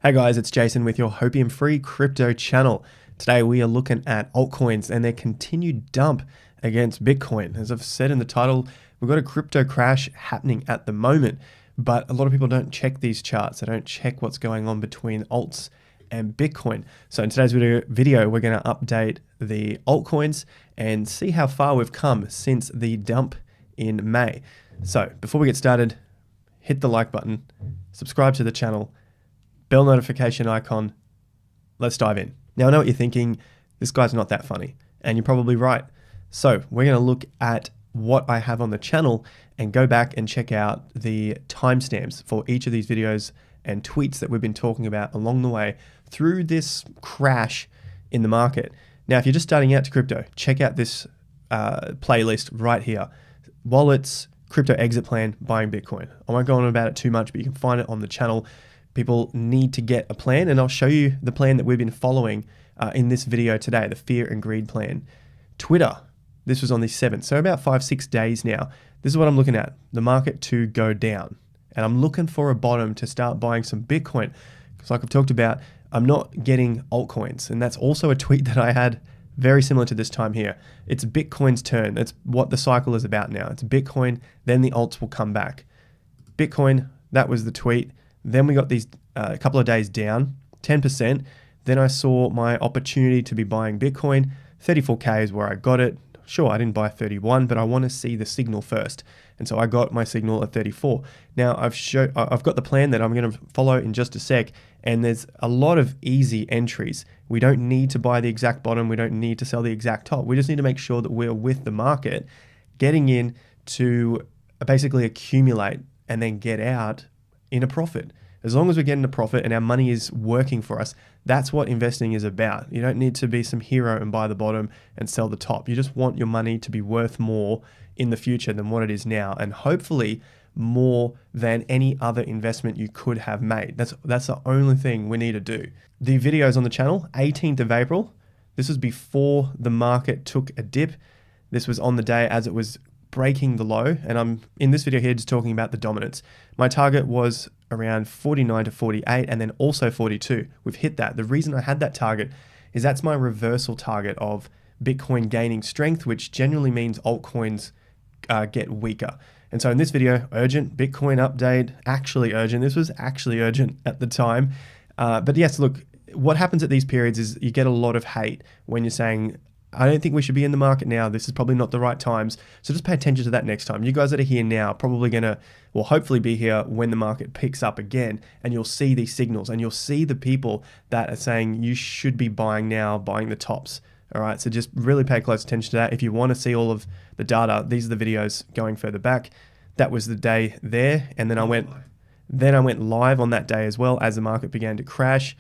Hey guys, it's Jason with your Hopium Free Crypto channel. Today we are looking at altcoins and their continued dump against Bitcoin. As I've said in the title, we've got a crypto crash happening at the moment, but a lot of people don't check these charts. They don't check what's going on between alts and Bitcoin. So in today's video, we're going to update the altcoins and see how far we've come since the dump in May. So before we get started, hit the like button, subscribe to the channel, bell notification icon. Let's dive in. Now I know what you're thinking, this guy's not that funny, and you're probably right. So we're going to look at what I have on the channel and go back and check out the timestamps for each of these videos and tweets that we've been talking about along the way through this crash in the market. Now, if you're just starting out to crypto, check out this playlist right here. Wallets, crypto exit plan, buying Bitcoin. I won't go on about it too much, but you can find it on the channel. People need to get a plan, and I'll show you the plan that we've been following in this video today, the fear and greed plan. Twitter, this was on the 7th, so about 5-6 days now. This is what I'm looking at, the market to go down. And I'm looking for a bottom to start buying some Bitcoin. Because like I've talked about, I'm not getting altcoins. And that's also a tweet that I had very similar to this time here. It's Bitcoin's turn. That's what the cycle is about now. It's Bitcoin, then the alts will come back. Bitcoin, that was the tweet. Then we got these a couple of days down, 10%. Then I saw my opportunity to be buying Bitcoin. 34K is where I got it. Sure, I didn't buy 31, but I want to see the signal first. And so I got my signal at 34. Now I've got the plan that I'm going to follow in just a sec. And there's a lot of easy entries. We don't need to buy the exact bottom. We don't need to sell the exact top. We just need to make sure that we're with the market, getting in to basically accumulate and then get out in a profit. As long as we're getting a profit and our money is working for us, that's what investing is about. You don't need to be some hero and buy the bottom and sell the top. You just want your money to be worth more in the future than what it is now, and hopefully more than any other investment you could have made. That's the only thing we need to do. The videos on the channel, 18th of April. This was before the market took a dip. This was on the day as it was breaking the low, and I'm in this video here just talking about the dominance. My target was around 49 to 48 and then also 42. We've hit that. The reason I had that target is that's my reversal target of Bitcoin gaining strength, which generally means altcoins get weaker. And so in this video, urgent Bitcoin update, actually urgent. This was actually urgent at the time. But yes, look, what happens at these periods is you get a lot of hate when you're saying, I don't think we should be in the market now. This is probably not the right times. So just pay attention to that next time. You guys that are here now are probably going to, well, hopefully be here when the market picks up again, and you'll see these signals and you'll see the people that are saying you should be buying now, buying the tops. All right. So just really pay close attention to that. If you want to see all of the data, these are the videos going further back. That was the day there. And then I went live on that day as well as the market began to crash.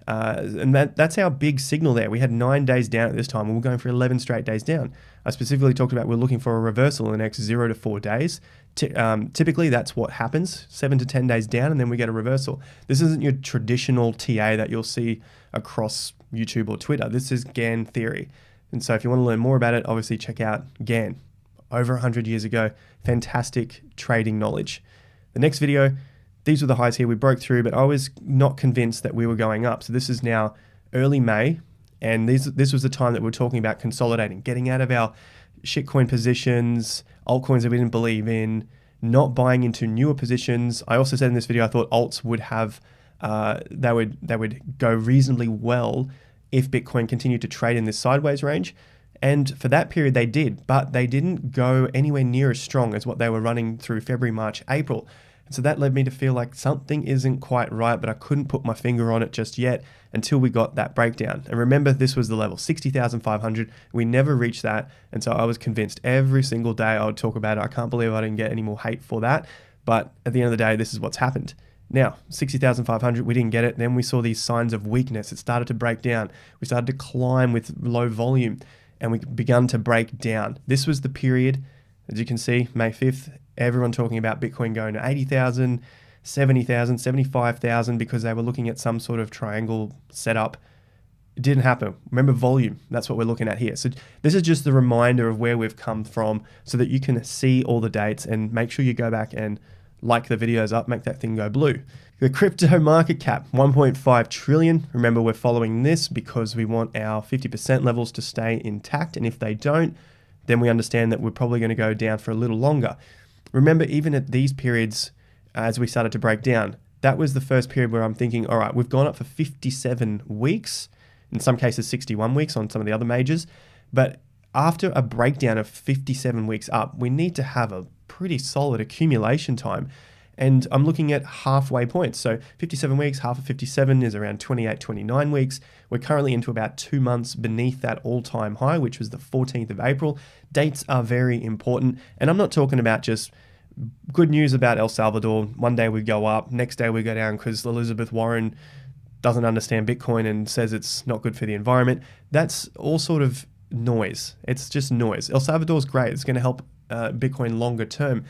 And that's our big signal there. We had 9 days down at this time, and we're going for 11 straight days down. I specifically talked about we're looking for a reversal in the next 0 to 4 days. Typically, that's what happens, 7 to 10 days down, and then we get a reversal. This isn't your traditional TA that you'll see across YouTube or Twitter. This is Gann theory. And so if you want to learn more about it, obviously check out Gann. Over 100 years ago, fantastic trading knowledge. The next video, these were the highs here. We broke through, but I was not convinced that we were going up. So this is now early May, and this was the time that we were talking about consolidating, getting out of our shitcoin positions, altcoins that we didn't believe in, not buying into newer positions. I also said in this video I thought alts would have they would go reasonably well if Bitcoin continued to trade in this sideways range. And for that period they did, but they didn't go anywhere near as strong as what they were running through February, March, April. And so that led me to feel like something isn't quite right, but I couldn't put my finger on it just yet until we got that breakdown. And remember, this was the level, 60,500. We never reached that. And so I was convinced every single day I would talk about it. I can't believe I didn't get any more hate for that. But at the end of the day, this is what's happened. Now, 60,500, we didn't get it. Then we saw these signs of weakness. It started to break down. We started to climb with low volume, and we began to break down. This was the period, as you can see, May 5th, everyone talking about Bitcoin going to 80,000, 70,000, 75,000 because they were looking at some sort of triangle setup. It didn't happen. Remember volume, that's what we're looking at here. So this is just the reminder of where we've come from so that you can see all the dates and make sure you go back and like the videos up, make that thing go blue. The crypto market cap, 1.5 trillion. Remember, we're following this because we want our 50% levels to stay intact. And if they don't, then we understand that we're probably going to go down for a little longer. Remember, even at these periods, as we started to break down, that was the first period where I'm thinking, all right, we've gone up for 57 weeks, in some cases 61 weeks on some of the other majors. But after a breakdown of 57 weeks up, we need to have a pretty solid accumulation time. And I'm looking at halfway points. So 57 weeks, half of 57 is around 28, 29 weeks. We're currently into about 2 months beneath that all-time high, which was the 14th of April. Dates are very important. And I'm not talking about just good news about El Salvador. One day we go up, next day we go down because Elizabeth Warren doesn't understand Bitcoin and says it's not good for the environment. That's all sort of noise. It's just noise. El Salvador's great. It's going to help Bitcoin longer term.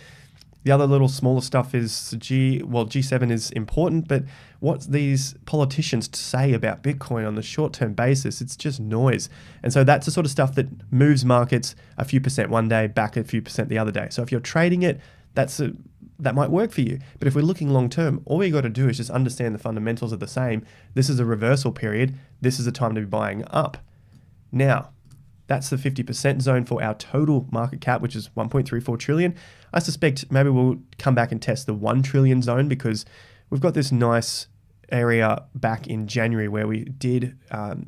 The other little smaller stuff is G7 is important, but what's these politicians to say about Bitcoin on the short-term basis? It's just noise. And so that's the sort of stuff that moves markets a few percent one day, back a few percent the other day. So if you're trading it, that might work for you. But if we're looking long-term, all you got to do is just understand the fundamentals are the same. This is a reversal period. This is a time to be buying up. Now, that's the 50% zone for our total market cap, which is 1.34 trillion. I suspect maybe we'll come back and test the 1 trillion zone because we've got this nice area back in January where we did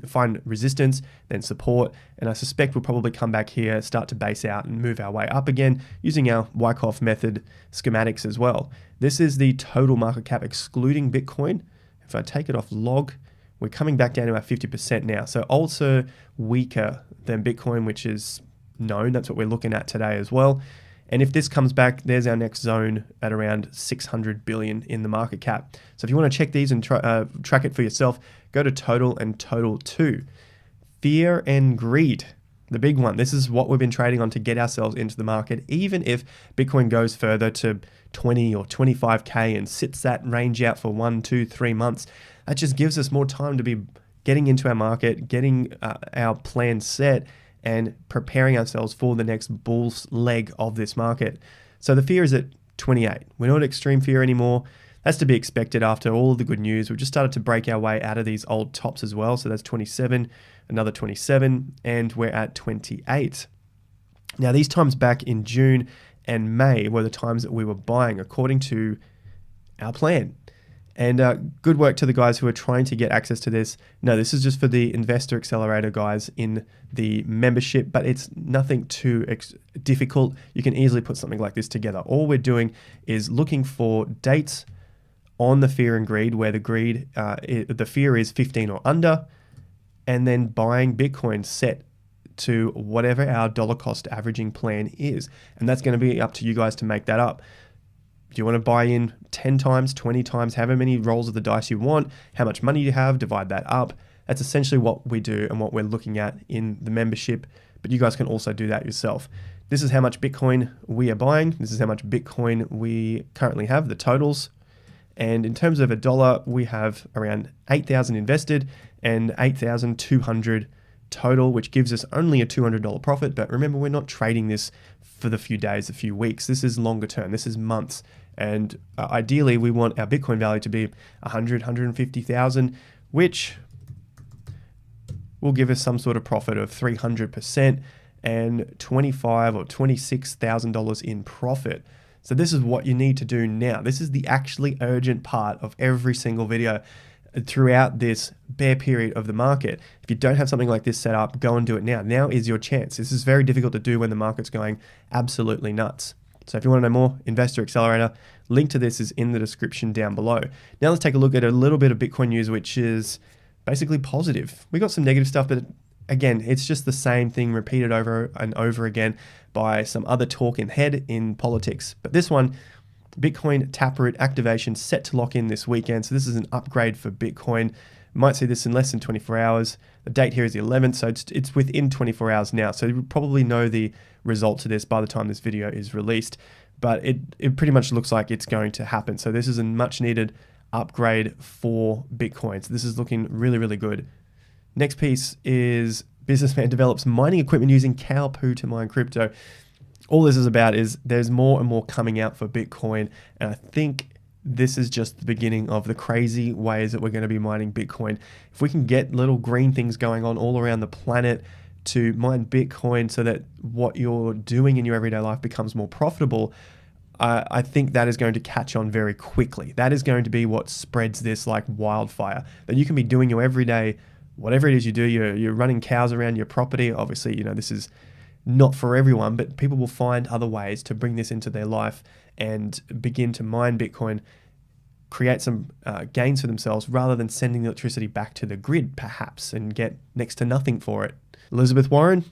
find resistance, then support. And I suspect we'll probably come back here, start to base out and move our way up again using our Wyckoff method schematics as well. This is the total market cap excluding Bitcoin. If I take it off log, we're coming back down to our 50% now. So also weaker than Bitcoin, which is known. That's what we're looking at today as well. And if this comes back, there's our next zone at around 600 billion in the market cap. So if you want to check these and track it for yourself, go to total and total 2. Fear and greed, the big one. This is what we've been trading on to get ourselves into the market. Even if Bitcoin goes further to 20 or 25K and sits that range out for 1, 2, 3 months, that just gives us more time to be getting into our market, getting our plan set, and preparing ourselves for the next bull's leg of this market. So the fear is at 28. We're not extreme fear anymore. That's to be expected after all of the good news. We've just started to break our way out of these old tops as well. So that's 27, another 27, and we're at 28. Now these times back in June and May were the times that we were buying according to our plan. And good work to the guys who are trying to get access to this. No, this is just for the Investor Accelerator guys in the membership, but it's nothing too difficult. You can easily put something like this together. All we're doing is looking for dates on the fear and greed, where the fear is 15 or under, and then buying Bitcoin set to whatever our dollar cost averaging plan is. And that's going to be up to you guys to make that up. Do you want to buy in 10 times, 20 times, however many rolls of the dice you want, how much money you have, divide that up. That's essentially what we do and what we're looking at in the membership, but you guys can also do that yourself. This is how much Bitcoin we are buying. This is how much Bitcoin we currently have, the totals. And in terms of a dollar, we have around 8,000 invested and 8,200 total, which gives us only a $200 profit. But remember, we're not trading this for the few days, a few weeks. This is longer term. This is months. And ideally, we want our Bitcoin value to be 100, 150,000, which will give us some sort of profit of 300% and $25,000 or $26,000 in profit. So this is what you need to do now. This is the actually urgent part of every single video throughout this bear period of the market. If you don't have something like this set up, go and do it now. Now is your chance. This is very difficult to do when the market's going absolutely nuts. So if you want to know more, Investor Accelerator, link to this is in the description down below. Now let's take a look at a little bit of Bitcoin news, which is basically positive. We got some negative stuff, but again, it's just the same thing repeated over and over again by some other talking head in politics. But this one, Bitcoin Taproot activation set to lock in this weekend. So this is an upgrade for Bitcoin. You might see this in less than 24 hours. The date here is the 11th, so it's within 24 hours now. So you probably know the result to this by the time this video is released. But it pretty much looks like it's going to happen. So this is a much needed upgrade for Bitcoin. So this is looking really, really good. Next piece is businessman develops mining equipment using cow poo to mine crypto. All this is about is there's more and more coming out for Bitcoin. And I think this is just the beginning of the crazy ways that we're going to be mining Bitcoin. If we can get little green things going on all around the planet to mine Bitcoin so that what you're doing in your everyday life becomes more profitable, I think that is going to catch on very quickly. That is going to be what spreads this like wildfire. That you can be doing your everyday, whatever it is you do, you're running cows around your property. Obviously, this is not for everyone, but people will find other ways to bring this into their life and begin to mine Bitcoin, create some gains for themselves rather than sending the electricity back to the grid perhaps and get next to nothing for it. Elizabeth Warren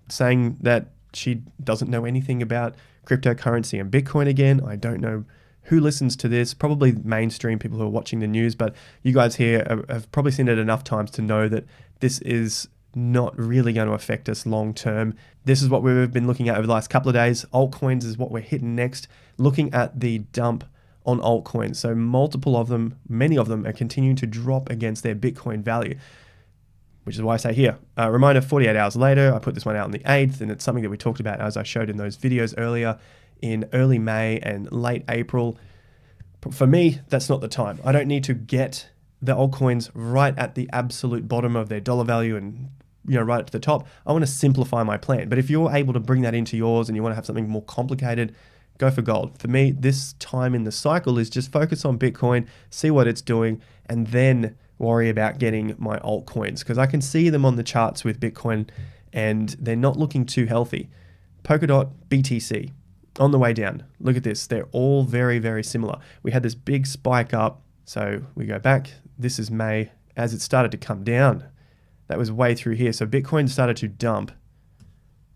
saying that she doesn't know anything about cryptocurrency and Bitcoin again. I don't know who listens to this, probably mainstream people who are watching the news, but you guys here have probably seen it enough times to know that this is not really going to affect us long term. This is what we've been looking at over the last couple of days. Altcoins is what we're hitting next, looking at the dump on altcoins. So multiple of them, many of them are continuing to drop against their Bitcoin value, which is why I say here, reminder 48 hours later, I put this one out on the 8th, and it's something that we talked about as I showed in those videos earlier in early May and late April. For me, that's not the time. I don't need to get the altcoins right at the absolute bottom of their dollar value and right to the top. I want to simplify my plan. But if you're able to bring that into yours and you want to have something more complicated, go for gold. For me, this time in the cycle is just focus on Bitcoin, see what it's doing, and then worry about getting my altcoins, because I can see them on the charts with Bitcoin and they're not looking too healthy. Polkadot, BTC, on the way down. Look at this. They're all very, very similar. We had this big spike up. So we go back. This is May. As it started to come down, that was way through here. So Bitcoin started to dump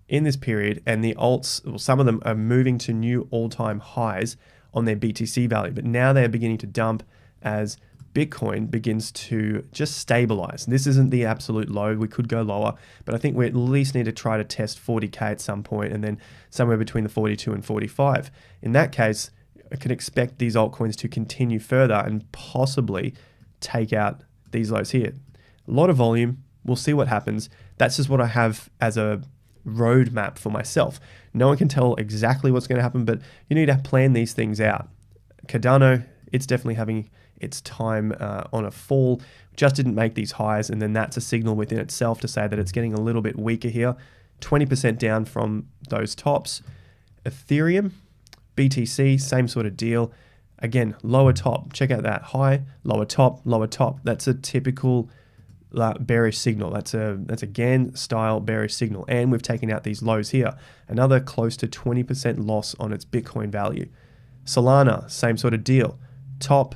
in this period, and the alts, well, some of them are moving to new all-time highs on their BTC value. But now they're beginning to dump as Bitcoin begins to just stabilize. This isn't the absolute low. We could go lower, but I think we at least need to try to test 40K at some point, and then somewhere between the 42 and 45. In that case, I can expect these altcoins to continue further and possibly take out these lows here. A lot of volume. We'll see what happens. That's just what I have as a roadmap for myself. No one can tell exactly what's going to happen, but you need to plan these things out. Cardano, it's definitely having its time on a fall. Just didn't make these highs, and then that's a signal within itself to say that it's getting a little bit weaker here. 20% down from those tops. Ethereum, BTC, same sort of deal. Again, lower top. Check out that high, lower top, lower top. That's a typical bearish signal. That's a Gann style bearish signal, and we've taken out these lows here. Another close to 20% loss on its Bitcoin value. Solana, same sort of deal. Top.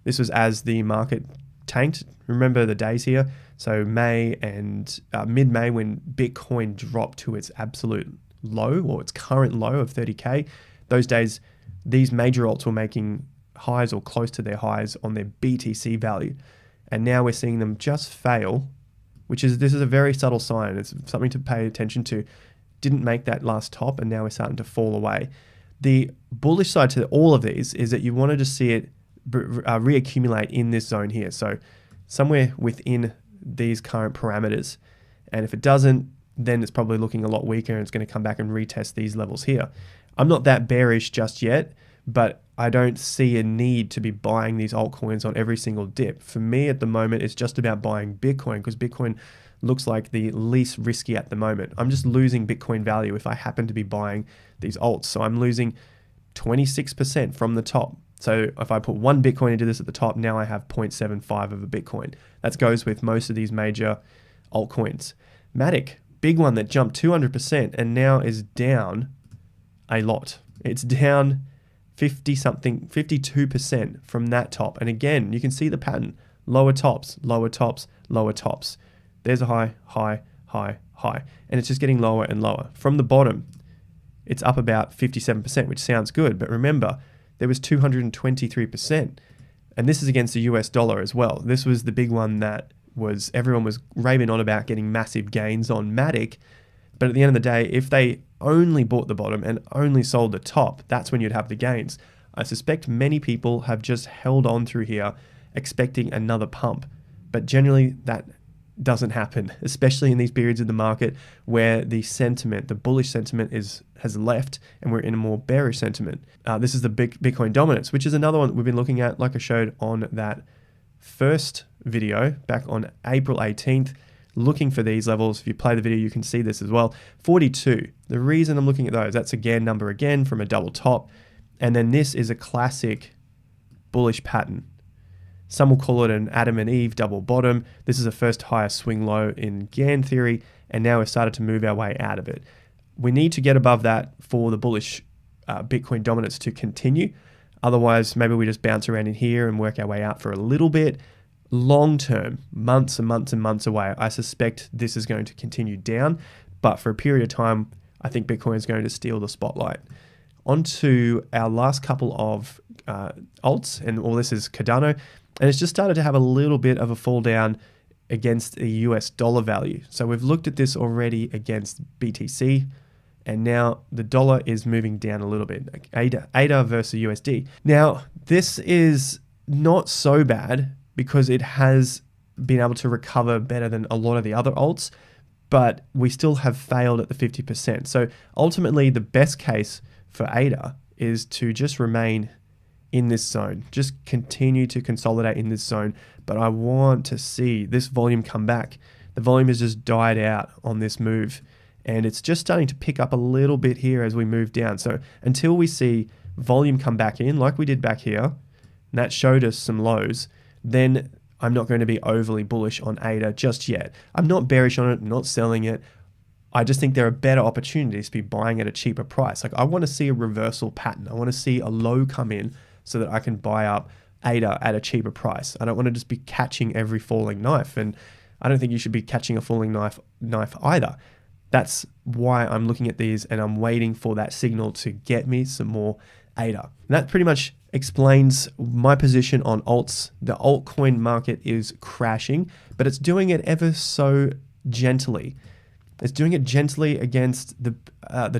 This was as the market tanked. Remember the days here. So May and mid-May, when Bitcoin dropped to its absolute low, or its current low of 30K. Those days, these major alts were making highs or close to their highs on their BTC value. And now we're seeing them just fail, this is a very subtle sign. It's something to pay attention to. Didn't make that last top, and now we're starting to fall away. The bullish side to all of these is that you wanted to see it reaccumulate in this zone here. So somewhere within these current parameters. And if it doesn't, then it's probably looking a lot weaker, and it's going to come back and retest these levels here. I'm not that bearish just yet, but I don't see a need to be buying these altcoins on every single dip. For me at the moment, it's just about buying Bitcoin, because Bitcoin looks like the least risky at the moment. I'm just losing Bitcoin value if I happen to be buying these alts. So I'm losing 26% from the top. So if I put one Bitcoin into this at the top, now I have 0.75 of a Bitcoin. That goes with most of these major altcoins. Matic, big one that jumped 200% and now is down a lot. It's down 52% from that top. And again, you can see the pattern. Lower tops, lower tops, lower tops. There's a high, high, high, high. And it's just getting lower and lower. From the bottom, it's up about 57%, which sounds good. But remember, there was 223%. And this is against the US dollar as well. This was the big one that everyone was raving on about getting massive gains on Matic. But at the end of the day, if they only bought the bottom and only sold the top, that's when you'd have the gains. I suspect many people have just held on through here expecting another pump. But generally, that doesn't happen, especially in these periods of the market where the sentiment, the bullish sentiment has left and we're in a more bearish sentiment. This is the Bitcoin dominance, which is another one we've been looking at, like I showed on that first video back on April 18th, looking for these levels. If you play the video, you can see this as well. 42. The reason I'm looking at those, that's again number again from a double top. And then this is a classic bullish pattern. Some will call it an Adam and Eve double bottom. This is a first higher swing low in Gann theory, and now we've started to move our way out of it. We need to get above that for the bullish Bitcoin dominance to continue. Otherwise, maybe we just bounce around in here and work our way out for a little bit. Long term, months and months and months away, I suspect this is going to continue down. But for a period of time, I think Bitcoin is going to steal the spotlight. On to our last couple of alts, and all this is Cardano. And it's just started to have a little bit of a fall down against the US dollar value. So we've looked at this already against BTC, and now the dollar is moving down a little bit, like ADA versus USD. Now, this is not so bad because it has been able to recover better than a lot of the other alts, but we still have failed at the 50%. So ultimately, the best case for ADA is to just remain in this zone, just continue to consolidate in this zone. But I want to see this volume come back. The volume has just died out on this move, and it's just starting to pick up a little bit here as we move down. So until we see volume come back in, like we did back here, and that showed us some lows, then I'm not going to be overly bullish on ADA just yet. I'm not bearish on it, I'm not selling it. I just think there are better opportunities to be buying at a cheaper price. Like, I want to see a reversal pattern. I want to see a low come in so that I can buy up ADA at a cheaper price. I don't want to just be catching every falling knife, and I don't think you should be catching a falling knife either. That's why I'm looking at these and I'm waiting for that signal to get me some more ADA. And that pretty much explains my position on alts. The altcoin market is crashing, but it's doing it ever so gently. It's doing it gently against the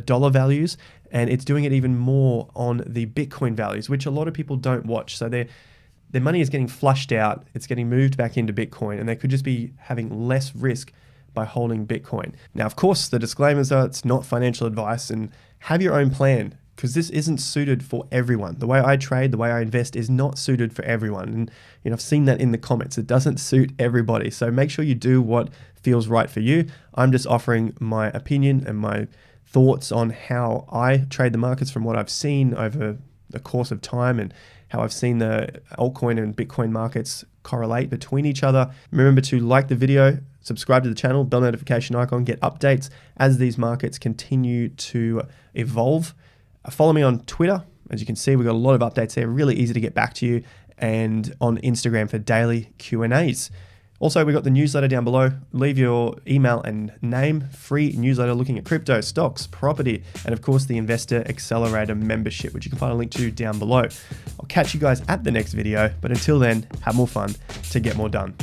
dollar values, and it's doing it even more on the Bitcoin values, which a lot of people don't watch. So their money is getting flushed out, it's getting moved back into Bitcoin, and they could just be having less risk by holding Bitcoin. Now, of course, the disclaimers are it's not financial advice, and have your own plan, because this isn't suited for everyone. The way I trade, the way I invest is not suited for everyone. And I've seen that in the comments. It doesn't suit everybody. So make sure you do what feels right for you. I'm just offering my opinion and my thoughts on how I trade the markets from what I've seen over the course of time and how I've seen the altcoin and Bitcoin markets correlate between each other. Remember to like the video, subscribe to the channel, bell notification icon, get updates as these markets continue to evolve. Follow me on Twitter. As you can see, we've got a lot of updates there, really easy to get back to you, and on Instagram for daily Q&As. Also, we've got the newsletter down below. Leave your email and name. Free newsletter looking at crypto, stocks, property, and of course the Investor Accelerator membership, which you can find a link to down below. I'll catch you guys at the next video, but until then, have more fun to get more done.